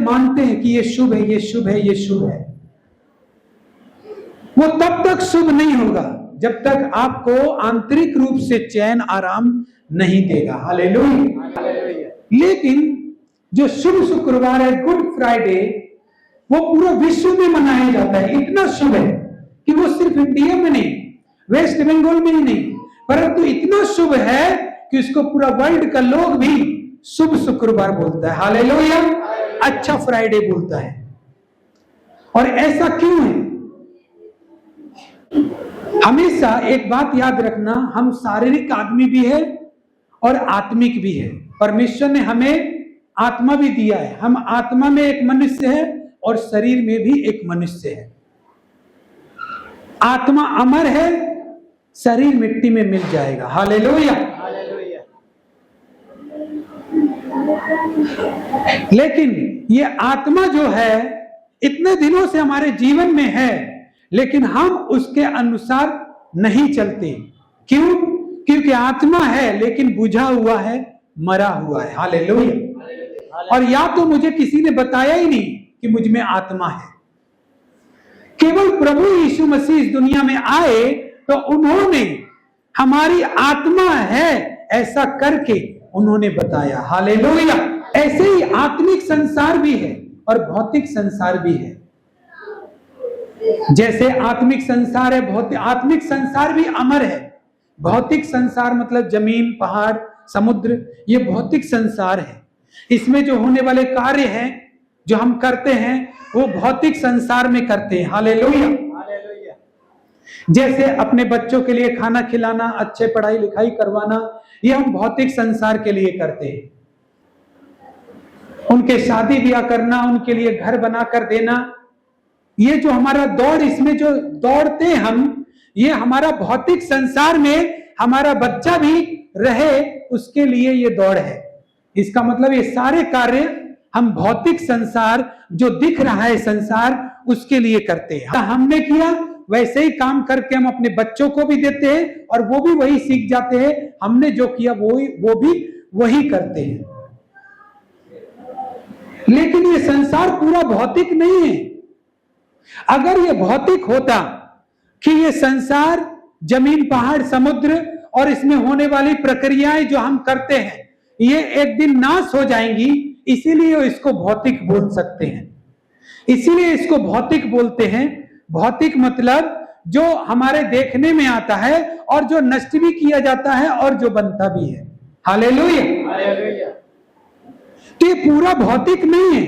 मानते हैं कि ये शुभ है, ये शुभ है, ये शुभ है, वो तब तक शुभ नहीं होगा जब तक आपको आंतरिक रूप से चैन आराम नहीं देगा। हालेलुया। लेकिन जो शुभ शुक्रवार है, गुड फ्राइडे, वो पूरा विश्व में मनाया जाता है। इतना शुभ है कि वो सिर्फ इंडिया में नहीं, वेस्ट बंगाल में ही नहीं, परंतु इतना शुभ है कि उसको पूरा वर्ल्ड का लोग भी शुभ शुक्रवार बोलता है। हालेलुया। अच्छा फ्राइडे बोलता है। और ऐसा क्यों है? हमेशा एक बात याद रखना, हम शारीरिक आदमी भी है और आत्मिक भी है। परमेश्वर ने हमें आत्मा भी दिया है। हम आत्मा में एक मनुष्य है और शरीर में भी एक मनुष्य है। आत्मा अमर है, शरीर मिट्टी में मिल जाएगा। हालेलुया। लेकिन ये आत्मा जो है इतने दिनों से हमारे जीवन में है, लेकिन हम उसके अनुसार नहीं चलते। क्यों? क्योंकि आत्मा है लेकिन बुझा हुआ है, मरा हुआ है। हालेलुया। और या तो मुझे किसी ने बताया ही नहीं कि मुझ में आत्मा है। केवल प्रभु यीशु मसीह इस दुनिया में आए तो उन्होंने हमारी आत्मा है ऐसा करके उन्होंने बताया। हालेलुया। ऐसे ही आत्मिक संसार भी है और भौतिक संसार भी है। जैसे आत्मिक संसार है, भौतिक आत्मिक संसार भी अमर है। भौतिक संसार मतलब जमीन, पहाड़, समुद्र, ये भौतिक संसार है। इसमें जो होने वाले कार्य हैं जो हम करते हैं वो भौतिक संसार में करते हैं। हालेलुया। जैसे अपने बच्चों के लिए खाना खिलाना, अच्छे पढ़ाई लिखाई करवाना, ये हम भौतिक संसार के लिए करते हैं। उनके शादी ब्याह करना, उनके लिए घर बना कर देना, ये जो हमारा दौड़, इसमें जो दौड़ते हम, ये हमारा भौतिक संसार में हमारा बच्चा भी रहे उसके लिए ये दौड़ है। इसका मतलब ये सारे कार्य हम भौतिक संसार जो दिख रहा है संसार, उसके लिए करते हैं। हमने किया वैसे ही काम करके हम अपने बच्चों को भी देते हैं और वो भी वही सीख जाते हैं। हमने जो किया वो भी वही करते हैं। लेकिन ये संसार पूरा भौतिक नहीं है। अगर ये भौतिक होता कि ये संसार, जमीन, पहाड़, समुद्र और इसमें होने वाली प्रक्रियाएं जो हम करते हैं ये एक दिन नाश हो जाएंगी, इसीलिए इसको भौतिक बोल सकते हैं। इसीलिए इसको भौतिक बोलते हैं। भौतिक मतलब जो हमारे देखने में आता है और जो नष्ट भी किया जाता है और जो बनता भी है। हालेलुया। तो ये पूरा भौतिक नहीं है।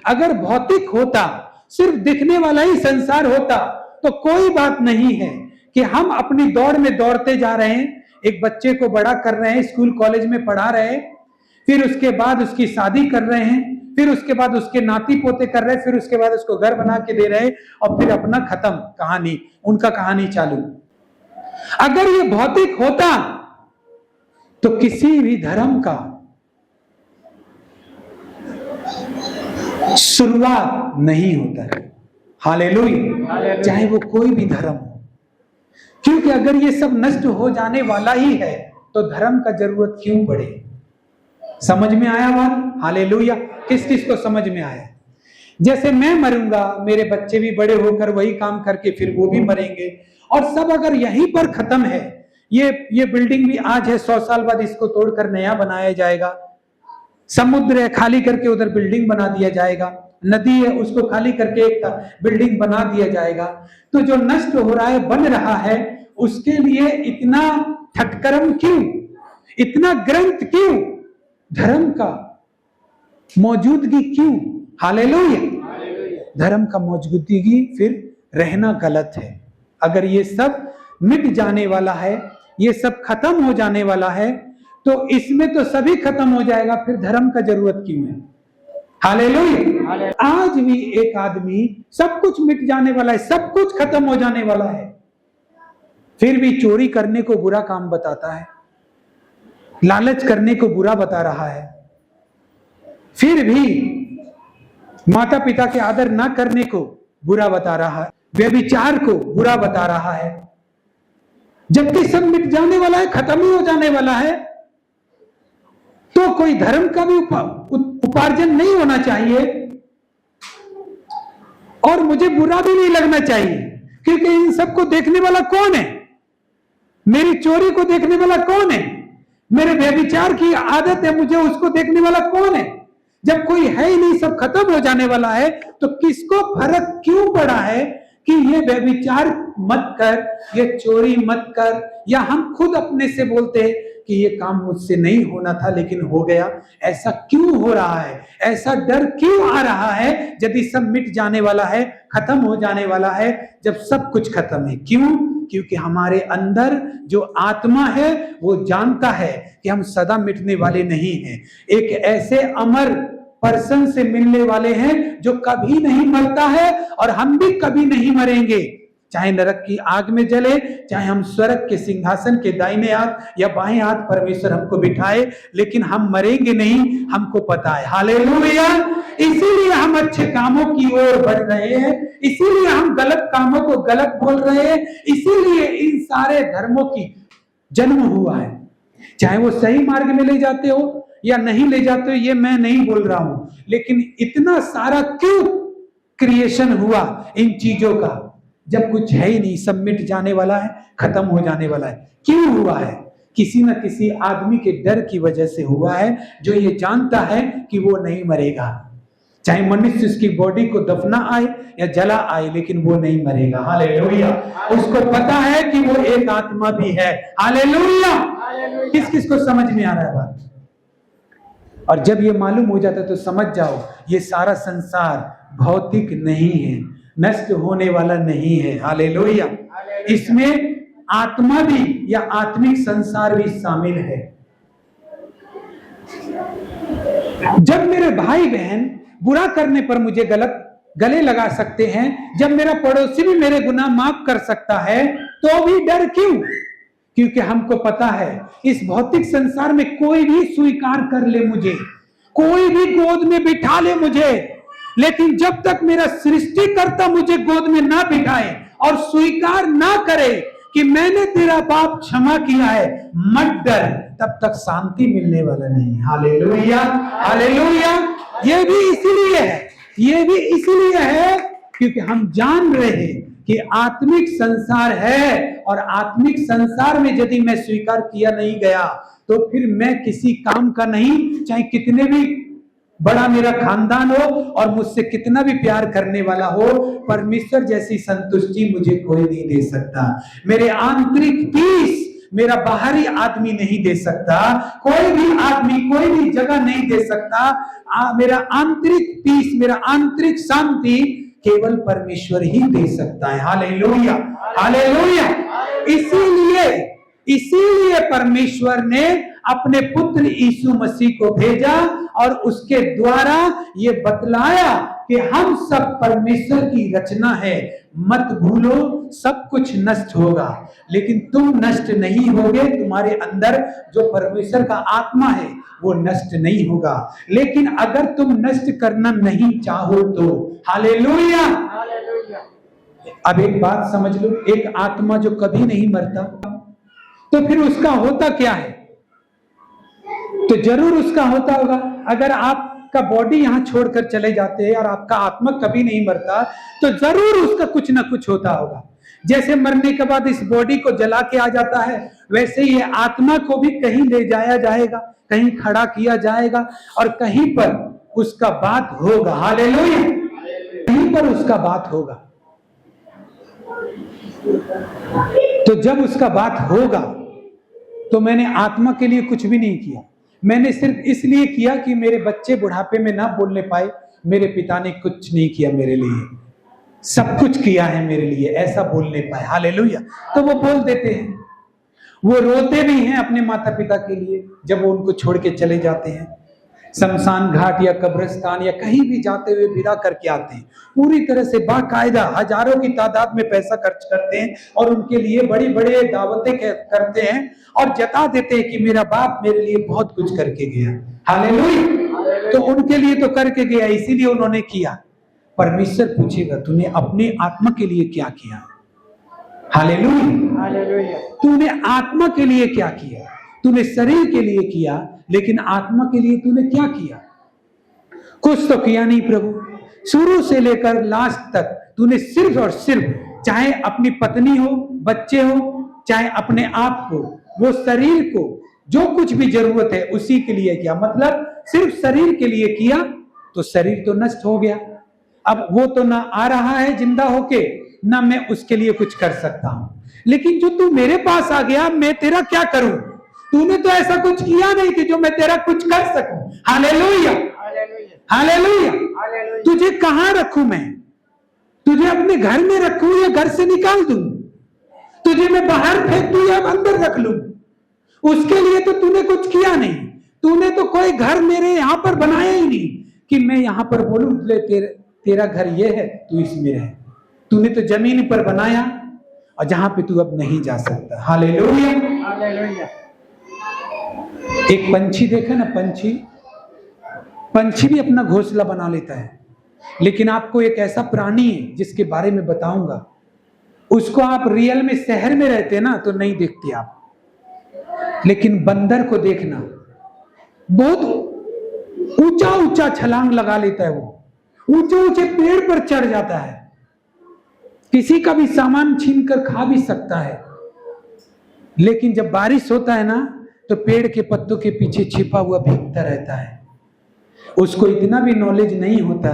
अगर भौतिक होता, सिर्फ दिखने वाला ही संसार होता, तो कोई बात नहीं है कि हम अपनी दौड़ में दौड़ते जा रहे हैं, एक बच्चे को बड़ा कर रहे हैं, स्कूल कॉलेज में पढ़ा रहे हैं, फिर उसके बाद उसकी शादी कर रहे हैं, फिर उसके बाद उसके नाती पोते कर रहे हैं, फिर उसके बाद उसको घर बना के दे रहे हैं और फिर अपना खत्म कहानी, उनका कहानी चालू। अगर ये भौतिक होता तो किसी भी धर्म का शुरुआत नहीं होता है। हालेलुया। चाहे वो कोई भी धर्म हो, क्योंकि अगर ये सब नष्ट हो जाने वाला ही है तो धर्म का जरूरत क्यों पड़े। समझ में आया बात? हालेलुया। किस किस को समझ में आया? जैसे मैं मरूंगा, मेरे बच्चे भी बड़े होकर वही काम करके फिर वो भी मरेंगे और सब अगर यहीं पर खत्म है, ये बिल्डिंग भी आज है, 100 साल बाद इसको तोड़कर नया बनाया जाएगा। समुद्र है, खाली करके उधर बिल्डिंग बना दिया जाएगा। नदी है, उसको खाली करके एक बिल्डिंग बना दिया जाएगा। तो जो नष्ट हो रहा है, बन रहा है, उसके लिए इतना ठटकरम क्यों, इतना ग्रंथ क्यों, धर्म का मौजूदगी क्यों? हालेलुया। धर्म का मौजूदगी फिर रहना गलत है। अगर ये सब मिट जाने वाला है, ये सब खत्म हो जाने वाला है, तो इसमें तो सभी खत्म हो जाएगा, फिर धर्म का जरूरत क्यों है? हालेलुया। आज भी एक आदमी, सब कुछ मिट जाने वाला है, सब कुछ खत्म हो जाने वाला है, फिर भी चोरी करने को बुरा काम बताता है, लालच करने को बुरा बता रहा है, फिर भी माता पिता के आदर ना करने को बुरा बता रहा है, व्यभिचार को बुरा बता रहा है, जबकि सब मिट जाने वाला है, खत्म ही हो जाने वाला है। तो कोई धर्म का भी उपार्जन नहीं होना चाहिए। और मुझे बुरा भी नहीं लगना चाहिए, क्योंकि इन सबको देखने वाला कौन है? मेरी चोरी को देखने वाला कौन है? मेरे व्यभिचार की आदत है, मुझे उसको देखने वाला कौन है? जब कोई है ही नहीं, सब खत्म हो जाने वाला है, तो किसको फर्क क्यों पड़ा है कि ये व्यभिचार मत कर, ये चोरी मत कर? या हम खुद अपने से बोलते हैं कि ये काम मुझसे नहीं होना था लेकिन हो गया। ऐसा क्यों हो रहा है? ऐसा डर क्यों आ रहा है यदि सब मिट जाने वाला है, खत्म हो जाने वाला है, जब सब कुछ खत्म है? क्यों? क्योंकि हमारे अंदर जो आत्मा है वो जानता है कि हम सदा मिटने वाले नहीं हैं। एक ऐसे अमर पर्सन से मिलने वाले हैं जो कभी नहीं मरता है, और हम भी कभी नहीं मरेंगे। चाहे नरक की आग में जले, चाहे हम स्वर्ग के सिंहासन के दाहिने हाथ या बाएं हाथ परमेश्वर हमको बिठाए, लेकिन हम मरेंगे नहीं, हमको पता है। हालेलुया। इसीलिए हम अच्छे कामों की ओर बढ़ रहे हैं, इसीलिए हम गलत कामों को गलत बोल रहे हैं, इसीलिए इन सारे धर्मों की जन्म हुआ है। चाहे वो सही मार्ग में ले जाते हो या नहीं ले जाते हो, ये मैं नहीं बोल रहा हूं, लेकिन इतना सारा क्यों क्रिएशन हुआ इन चीजों का, जब कुछ है ही नहीं, सब मिट जाने वाला है, खत्म हो जाने वाला है? क्यों हुआ है? किसी न किसी आदमी के डर की वजह से हुआ है, जो ये जानता है कि वो नहीं मरेगा। चाहे मनुष्य उसकी बॉडी को दफना आए या जला आए, लेकिन वो नहीं मरेगा। हालेलुया। उसको पता है कि वो एक आत्मा भी है। हालेलुया। किस किस को समझ में आ रहा है बात? और जब ये मालूम हो जाता है तो समझ जाओ, ये सारा संसार भौतिक नहीं है, नष्ट होने वाला नहीं है। हालेलुया। इसमें आत्मा भी या आत्मिक संसार भी शामिल है। जब मेरे भाई बहन बुरा करने पर मुझे गले लगा सकते हैं, जब मेरा पड़ोसी भी मेरे गुनाह माफ कर सकता है, तो भी डर क्यों? क्योंकि हमको पता है इस भौतिक संसार में कोई भी स्वीकार कर ले मुझे, कोई भी गोद में बिठा ले मुझे, लेकिन जब तक मेरा सृष्टिकर्ता मुझे गोद में ना बिठाए और स्वीकार ना करे कि मैंने तेरा पाप क्षमा किया है, मत डर, तब तक शांति मिलने वाला नहीं। हालेलुया। हालेलुया। ये भी इसीलिए है, ये भी इसीलिए है क्योंकि हम जान रहे हैं कि आत्मिक संसार है, और आत्मिक संसार में यदि मैं स्वीकार किया नहीं गया तो फिर मैं किसी काम का नहीं, चाहे कितने भी बड़ा मेरा खानदान हो और मुझसे कितना भी प्यार करने वाला हो, परमेश्वर जैसी संतुष्टि मुझे कोई नहीं दे सकता। मेरे आंतरिक पीस मेरा बाहरी आदमी नहीं दे सकता, कोई भी आदमी कोई भी जगह नहीं दे सकता। मेरा आंतरिक पीस, मेरा आंतरिक शांति केवल परमेश्वर ही दे सकता है। हालेलुया। हालेलुया। इसीलिए परमेश्वर ने अपने पुत्र यीशु मसीह को भेजा और उसके द्वारा ये बतलाया कि हम सब परमेश्वर की रचना है। मत भूलो, सब कुछ नष्ट होगा, लेकिन तुम नष्ट नहीं होगे। तुम्हारे अंदर जो परमेश्वर का आत्मा है वो नष्ट नहीं होगा। लेकिन अगर तुम नष्ट करना नहीं चाहो तो हालेलुया। अब एक बात समझ लो, एक आत्मा जो कभी नहीं मरता, तो फिर उसका होता क्या है? तो जरूर उसका होता होगा, अगर आपका बॉडी यहां छोड़कर चले जाते हैं और आपका आत्मा कभी नहीं मरता, तो जरूर उसका कुछ ना कुछ होता होगा। जैसे मरने के बाद इस बॉडी को जला के आ जाता है, वैसे ही आत्मा को भी कहीं ले जाया जाएगा, कहीं खड़ा किया जाएगा और कहीं पर उसका बात होगा। हालेलुया। कहीं पर उसका बात होगा। तो जब उसका बात होगा तो मैंने आत्मा के लिए कुछ भी नहीं किया, मैंने सिर्फ इसलिए किया कि मेरे बच्चे बुढ़ापे में ना बोलने पाए। मेरे पिता ने कुछ नहीं किया मेरे लिए, सब कुछ किया है मेरे लिए, ऐसा बोलने पाए। हालेलुया। तो वो बोल देते हैं, वो रोते भी हैं अपने माता पिता के लिए जब वो उनको छोड़ के चले जाते हैं। शमशान घाट या कब्रिस्तान या कहीं भी जाते हुए विदा करके आते हैं, पूरी तरह से बाकायदा हजारों की तादाद में पैसा खर्च करते हैं और उनके लिए बड़ी बड़ी दावतें करते हैं और जता देते हैं कि मेरा बाप मेरे लिए बहुत कुछ करके गया। हालेलुया। तो उनके लिए तो करके गया, इसीलिए उन्होंने किया। परमेश्वर पूछेगा तूने अपने आत्मा के लिए क्या किया? हालेलुया। हालेलुया। तूने आत्मा के लिए क्या किया? तूने शरीर के लिए किया, लेकिन आत्मा के लिए तूने क्या किया? कुछ तो किया नहीं प्रभु। शुरू से लेकर लास्ट तक तूने सिर्फ और सिर्फ, चाहे अपनी पत्नी हो, बच्चे हो, चाहे अपने आप को, वो शरीर को जो कुछ भी जरूरत है उसी के लिए किया। मतलब सिर्फ शरीर के लिए किया तो शरीर तो नष्ट हो गया। अब वो तो ना आ रहा है जिंदा होके, ना मैं उसके लिए कुछ कर सकता हूं। लेकिन जो तू मेरे पास आ गया, मैं तेरा क्या करूं? तूने तो ऐसा कुछ किया नहीं कि जो मैं तेरा कुछ कर सकूं। Hallelujah, hallelujah. तुझे कहां रखूं मैं? तुझे अपने घर में रखूं या घर से निकाल दूं? तुझे मैं बाहर फेंक दूं या अंदर रख लूं? उसके लिए तो तूने कुछ किया नहीं। तूने तो कोई घर मेरे यहां पर बनाया ही नहीं कि मैं यहां पर बोलूं ले तेरा घर ये है, तू इसमें रहे। तूने तो जमीन पर बनाया और जहां पे तू अब नहीं जा सकता। Hallelujah, hallelujah. एक पंछी देखा ना, पंछी भी अपना घोंसला बना लेता है। लेकिन आपको एक ऐसा प्राणी है जिसके बारे में बताऊंगा, उसको आप रियल में शहर में रहते ना तो नहीं देखते आप, लेकिन बंदर को देखना, बहुत ऊंचा ऊंचा छलांग लगा लेता है। वो ऊंचे ऊंचे पेड़ पर चढ़ जाता है, किसी का भी सामान छीन कर खा भी सकता है। लेकिन जब बारिश होता है ना तो पेड़ के पत्तों के पीछे छिपा हुआ भीगता रहता है। उसको इतना भी नॉलेज नहीं होता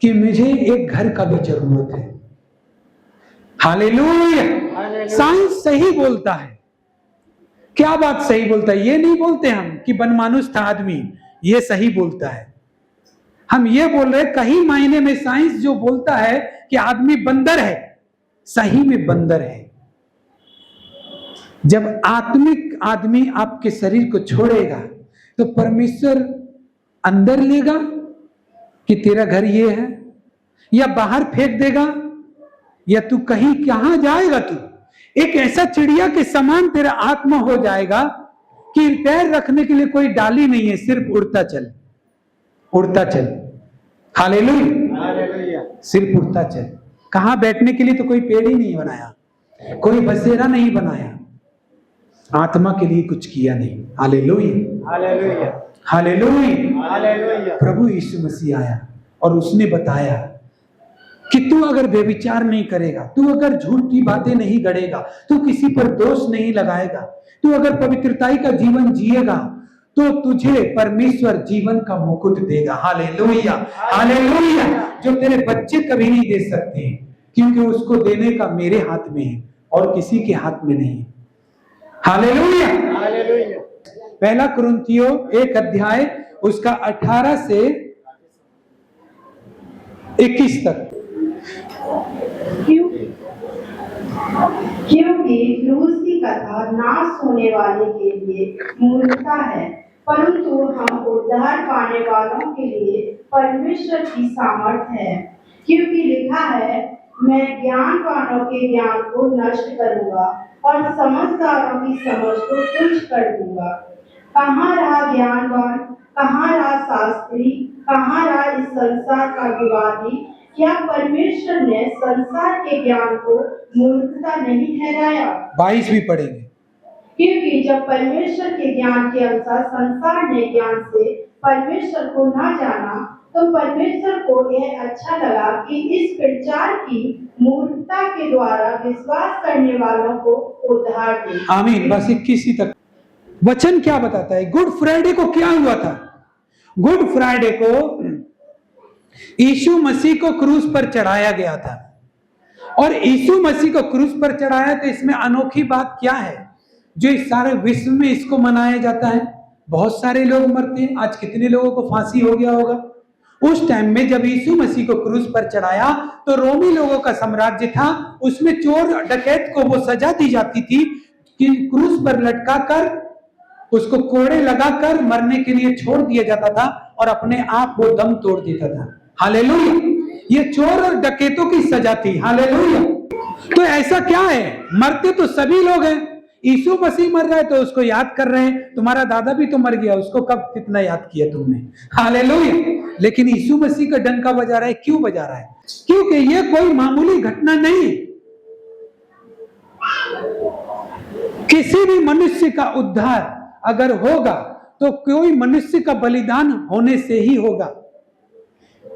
कि मुझे एक घर का भी जरूरत है। हालेलुया। साइंस सही बोलता है। क्या बात सही बोलता है? ये नहीं बोलते हम कि बनमानुस था आदमी, ये सही बोलता है। हम ये बोल रहे कहीं मायने में साइंस जो बोलता है कि आदमी बंदर है, सही में बंदर है। जब आत्मिक आदमी आपके शरीर को छोड़ेगा तो परमेश्वर अंदर लेगा कि तेरा घर ये है, या बाहर फेंक देगा, या तू कहीं कहां जाएगा? तू एक ऐसा चिड़िया के समान तेरा आत्मा हो जाएगा कि पैर रखने के लिए कोई डाली नहीं है, सिर्फ उड़ता चल, उड़ता चल। हालेलुया, सिर्फ उड़ता चल। कहां बैठने के लिए तो कोई पेड़ ही नहीं बनाया, कोई बसेरा नहीं बनाया, आत्मा के लिए कुछ किया नहीं। Hallelujah, hallelujah, hallelujah, hallelujah. प्रभु यीशु मसीह आया और उसने बताया कि तू अगर व्यभिचार नहीं करेगा, तू अगर झूठी बातें नहीं गढ़ेगा, तू किसी पर दोष नहीं लगाएगा, तू अगर पवित्रताई का जीवन जिएगा तो तुझे परमेश्वर जीवन का मुकुट देगा। Hallelujah, hallelujah. जो तेरे बच्चे कभी नहीं दे सकते, क्योंकि उसको देने का मेरे हाथ में है और किसी के हाथ में नहीं। Hallelujah, hallelujah. पहला कुरिन्थियों 1 अध्याय उसका 18 से 21 तक। क्योंकि क्रूस की कथा नाश होने वाले के लिए मूर्खता है, परंतु हम उद्धार पाने वालों के लिए परमेश्वर की सामर्थ्य है। क्योंकि लिखा है, मैं ज्ञानवानों के ज्ञान को नष्ट करूंगा और समझदारों की समझ को तुच्छ कर दूंगा। कहाँ रहा ज्ञानवान, कहाँ रहा शास्त्री, कहाँ रहा इस संसार का विवादी? क्या परमेश्वर ने संसार के ज्ञान को मूर्खता नहीं ठहराया? 22 भी पढ़ेंगे। क्योंकि जब परमेश्वर के ज्ञान के अनुसार संसार ने ज्ञान से परमेश्वर को न जाना, तो परमेश्वर को यह अच्छा लगा कि इस प्रचार की मूर्खता के द्वारा विश्वास करने वालों को उद्धार दे। आमीन। बस 21 तक वचन क्या बताता है? गुड फ्राइडे को क्या हुआ था? गुड फ्राइडे को यीशु मसीह को क्रूस पर चढ़ाया गया था, और यीशु मसीह को क्रूस पर चढ़ाया तो इसमें अनोखी बात क्या है जो इस सारे विश्व में इसको मनाया जाता है? बहुत सारे लोग मरते हैं। आज कितने लोगों को फांसी हो गया होगा? उस टाइम में जब यीशु मसीह को क्रूस पर चढ़ाया तो रोमी लोगों का साम्राज्य था, उसमें चोर डकैत को वो सजा दी जाती थी कि क्रूस पर लटका कर उसको कोड़े लगाकर मरने के लिए छोड़ दिया जाता था और अपने आप वो दम तोड़ देता था। हालेलुया। ये चोर और डकैतों की सजा थी। हालेलुया। तो ऐसा क्या है? मरते तो सभी लोग हैं। यीशु मसीह मर रहा है तो उसको याद कर रहे हैं। तुम्हारा दादा भी तो मर गया, उसको कब कितना याद किया तुमने? हालेलुया। लेकिन यीशु मसीह का डंका बजा रहा है। क्यों बजा रहा है? क्योंकि ये कोई मामूली घटना नहीं। किसी भी मनुष्य का उद्धार अगर होगा तो कोई मनुष्य का बलिदान होने से ही होगा।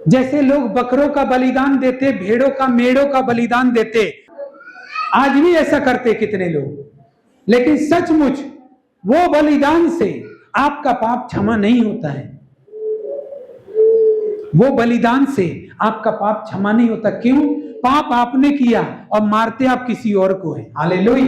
जैसे लोग बकरों का बलिदान देते, भेड़ों का, मेढ़ों का बलिदान देते, आज भी ऐसा करते कितने लोग। लेकिन सचमुच वो बलिदान से आपका पाप क्षमा नहीं होता है। वो बलिदान से आपका पाप क्षमा नहीं होता। क्यों? पाप आपने किया और मारते आप किसी और को है। हालेलुया।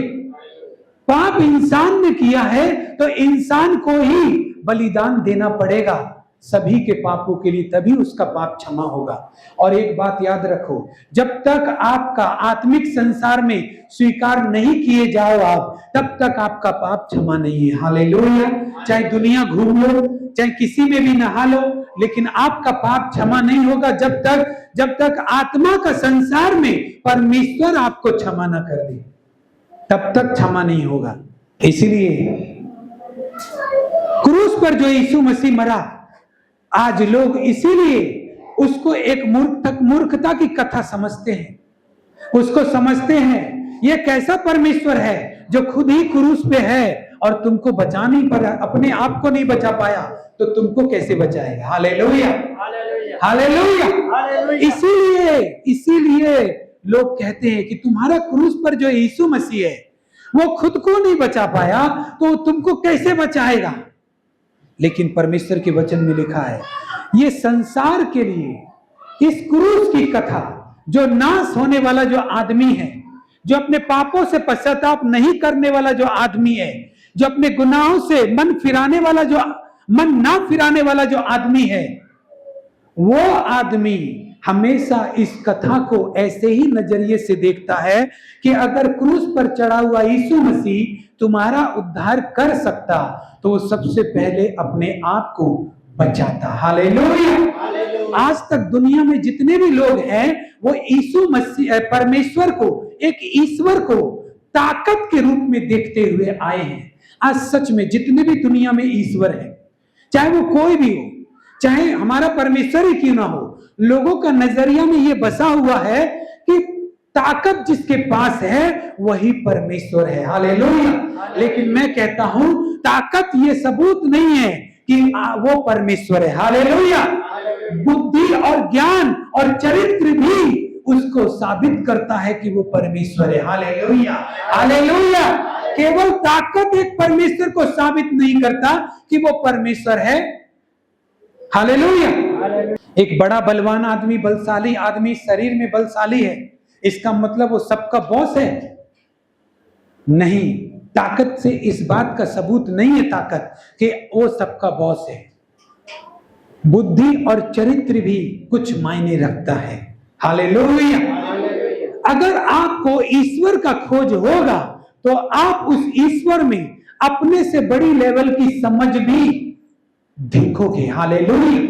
पाप इंसान ने किया है तो इंसान को ही बलिदान देना पड़ेगा सभी के पापों के लिए, तभी उसका पाप क्षमा होगा। और एक बात याद रखो, जब तक आपका आत्मिक संसार में स्वीकार नहीं किए जाओ आप, तब तक आपका पाप क्षमा नहीं है। हालेलुया। चाहे दुनिया घूम लो, चाहे किसी में भी नहा लो, लेकिन आपका पाप क्षमा नहीं होगा जब तक आत्मा का संसार में परमेश्वर आपको क्षमा न कर दे, तब तक क्षमा नहीं होगा। इसीलिए क्रूस पर जो यीशु मसीह मरा, आज लोग इसीलिए उसको एक मूर्खता की कथा समझते हैं। उसको समझते हैं ये कैसा परमेश्वर है जो खुद ही क्रूस पे है और तुमको बचा नहीं पाया, अपने आप को नहीं बचा पाया तो तुमको कैसे बचाएगा। Hallelujah, hallelujah. इसीलिए लोग कहते हैं कि तुम्हारा क्रूस पर जो यीशु मसीह है वो खुद को नहीं बचा पाया तो तुमको कैसे बचाएगा। लेकिन परमेश्वर के वचन में लिखा है ये संसार के लिए इस क्रूस की कथा, जो नाश होने वाला जो आदमी है, जो अपने पापों से पश्चाताप नहीं करने वाला जो आदमी है, जो अपने गुनाहों से मन ना फिराने वाला जो आदमी है, वो आदमी हमेशा इस कथा को ऐसे ही नजरिए से देखता है कि अगर क्रूस पर चढ़ा हुआ यीशु मसीह तुम्हारा उद्धार कर सकता तो वो सबसे पहले अपने आप को बचाता। हालेलुया। आज तक दुनिया में जितने भी लोग हैं वो यीशु मसीह परमेश्वर को, एक ईश्वर को ताकत के रूप में देखते हुए आए हैं। आज सच में जितने भी दुनिया में ईश्वर है, चाहे वो कोई भी हो, चाहे हमारा परमेश्वर ही क्यों ना हो, लोगों का नजरिया में ये बसा हुआ है कि ताकत जिसके पास है वही परमेश्वर है। हालेलुया। लेकिन मैं कहता हूं ताकत ये सबूत नहीं है कि वो परमेश्वर है। हालेलुया। बुद्धि और ज्ञान और चरित्र भी उसको साबित करता है कि वो परमेश्वर है। Hallelujah, hallelujah. केवल ताकत एक परमेश्वर को साबित नहीं करता कि वो परमेश्वर है। हालेलुया। एक बड़ा बलवान आदमी, बलशाली आदमी, शरीर में बलशाली है, इसका मतलब वो सबका बॉस है? नहीं, ताकत से इस बात का सबूत नहीं है ताकत कि वो सबका बॉस है। बुद्धि और चरित्र भी कुछ मायने रखता है। हालेलुया। अगर आपको ईश्वर का खोज होगा तो आप उस ईश्वर में अपने से बड़ी लेवल की समझ भी देखोगे। हालेलुया।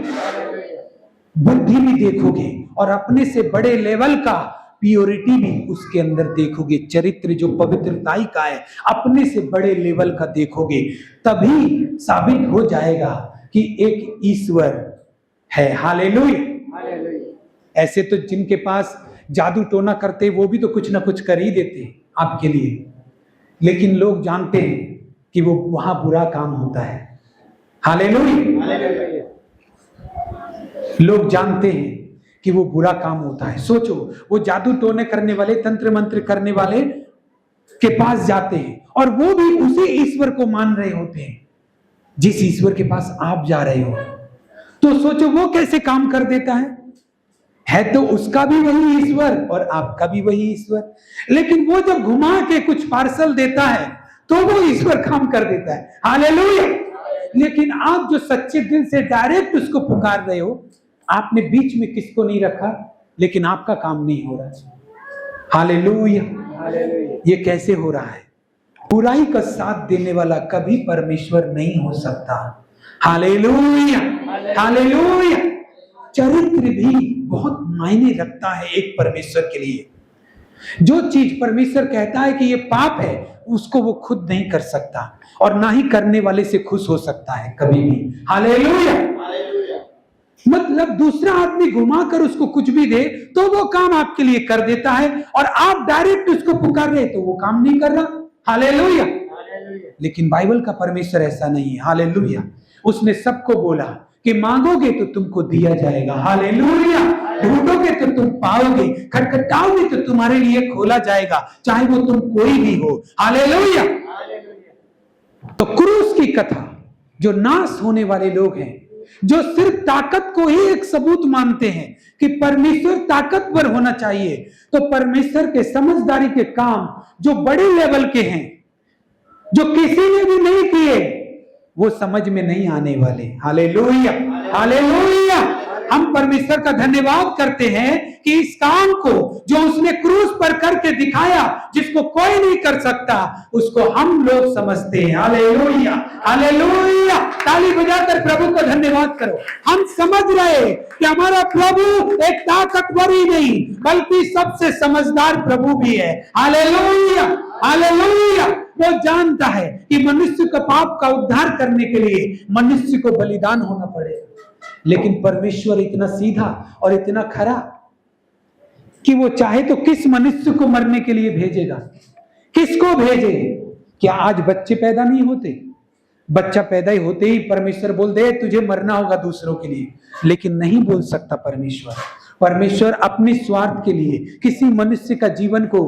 बुद्धि भी देखोगे और अपने से बड़े लेवल का प्योरिटी भी उसके अंदर देखोगे। चरित्र जो पवित्रताई का है अपने से बड़े लेवल का देखोगे, तभी साबित हो जाएगा कि एक ईश्वर है। हालेलुया। ऐसे तो जिनके पास जादू टोना करते वो भी तो कुछ ना कुछ कर ही देते आपके लिए, लेकिन लोग जानते हैं कि वो वहां बुरा काम होता है। हालेलुया। लोग जानते हैं कि वो बुरा काम होता है। सोचो, वो जादू टोने करने वाले, तंत्र मंत्र करने वाले के पास जाते हैं और वो भी उसी ईश्वर को मान रहे होते हैं जिस ईश्वर के पास आप जा रहे हो। तो सोचो वो कैसे काम कर देता है तो उसका भी वही ईश्वर और आपका भी वही ईश्वर, लेकिन वो जब घुमा के कुछ पार्सल देता है तो वो ईश्वर काम कर देता है। हालेलुया। लेकिन आप जो सच्चे दिल से डायरेक्ट उसको पुकार रहे हो, आपने बीच में किसको नहीं रखा, लेकिन आपका काम नहीं हो रहा। हालेलुया। ये कैसे हो रहा है? बुराई का साथ देने वाला कभी परमेश्वर नहीं हो सकता। Hallelujah, hallelujah. चरित्र भी बहुत मायने रखता है एक परमेश्वर के लिए। जो चीज परमेश्वर कहता है कि ये पाप है, उसको वो खुद नहीं कर सकता और ना ही करने वाले से खुश हो सकता है कभी भी। हालेलुया। मतलब दूसरा आदमी घुमाकर उसको कुछ भी दे तो वो काम आपके लिए कर देता है और आप डायरेक्ट उसको पुकार रहे तो वो काम नहीं कर रहा। हालेलुया। लेकिन बाइबल का परमेश्वर ऐसा नहीं है। हालेलुया। उसने सबको बोला कि मांगोगे तो तुमको दिया जाएगा, हालेलुया। ढूंढोगे तो तुम पाओगे, खटखटाओगे तो तुम्हारे लिए खोला जाएगा, चाहे वो तुम कोई भी हो, हालेलुया। तो क्रूस की कथा, जो नाश होने वाले लोग हैं, जो सिर्फ ताकत को ही एक सबूत मानते हैं कि परमेश्वर ताकतवर होना चाहिए, तो परमेश्वर के समझदारी के काम जो बड़े लेवल के हैं, जो किसी ने भी नहीं किए, वो समझ में नहीं आने वाले, हालेलुया, हालेलुया। हम परमेश्वर का धन्यवाद करते हैं कि इस काम को जो उसने क्रूस पर करके दिखाया, जिसको कोई नहीं कर सकता, उसको हम लोग समझते हैं, हालेलुया, हालेलुया। ताली बजाकर प्रभु का धन्यवाद करो। हम समझ रहे कि हमारा प्रभु एक ताकतवर ही नहीं, बल्कि सबसे समझदार प्रभु भी है, हालेलुया, हालेलुया। वो जानता है कि मनुष्य का पाप का उद्धार करने के लिए मनुष्य को बलिदान होना पड़ेगा, लेकिन परमेश्वर इतना सीधा और इतना खरा कि वो चाहे तो किस मनुष्य को मरने के लिए भेजेगा, किसको भेजे। क्या आज बच्चे पैदा नहीं होते? बच्चा पैदा ही होते ही परमेश्वर बोल दे तुझे मरना होगा दूसरों के लिए, लेकिन नहीं बोल सकता परमेश्वर। परमेश्वर अपने स्वार्थ के लिए किसी मनुष्य का जीवन को